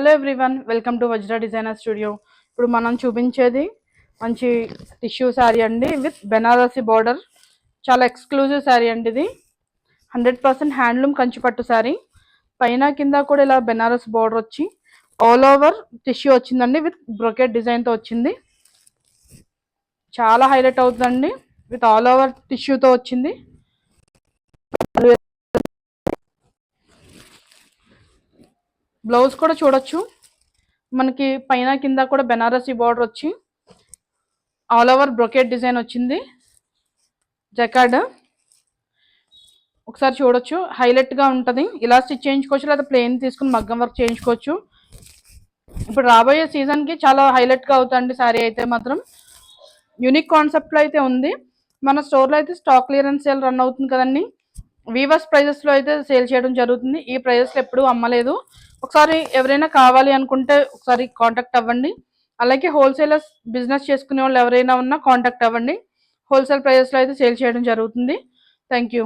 Hello everyone, welcome to Vajra designer studio. ఇప్పుడు మనం చూపించేది మంచి టిష్యూ శారీ అండి విత్ బెనారసీ బార్డర్. చాలా ఎక్స్క్లూజివ్ శారీ అండి ఇది. 100% హ్యాండ్లూమ్ కంచిపట్టు శారీ. పైన కింద కూడా ఇలా బెనారస్ బార్డర్ వచ్చి ఆల్ ఓవర్ టిష్యూ వచ్చిందండి విత్ బ్రొకెట్ డిజైన్తో వచ్చింది. చాలా హైలైట్ అవుతుందండి విత్ ఆల్ ఓవర్ టిష్యూతో వచ్చింది. బ్లౌజ్ కూడా చూడొచ్చు, మనకి పైన కింద కూడా బెనారసీ బార్డర్ వచ్చి ఆల్ ఓవర్ బ్రొకెట్ డిజైన్ వచ్చింది. జకార్డ్ ఒకసారి చూడొచ్చు, హైలైట్గా ఉంటుంది. ఇలా స్టిచ్ చేయించుకోవచ్చు, లేదా ప్లెయిన్ తీసుకుని మగ్గం వర్క్ చేయించుకోవచ్చు. ఇప్పుడు రాబోయే సీజన్కి చాలా హైలైట్గా అవుతుంది శారీ అయితే మాత్రం. యూనిక్ కాన్సెప్ట్లో అయితే ఉంది. మన స్టోర్లో అయితే స్టాక్ క్లియరెన్స్ సేల్ రన్ అవుతుంది కదండి. వీవర్స్ ప్రైజెస్లో అయితే సేల్ చేయడం జరుగుతుంది. ఈ ప్రైజెస్లో ఎప్పుడూ అమ్మలేదు. ఒకసారి ఎవరైనా కావాలి అనుకుంటే ఒకసారి కాంటాక్ట్ అవ్వండి. అలాగే హోల్సేలర్స్ బిజినెస్ చేసుకునే వాళ్ళు ఎవరైనా ఉన్నా కాంటాక్ట్ అవ్వండి. హోల్సేల్ ప్రైజెస్లో అయితే సేల్ చేయడం జరుగుతుంది. Thank you.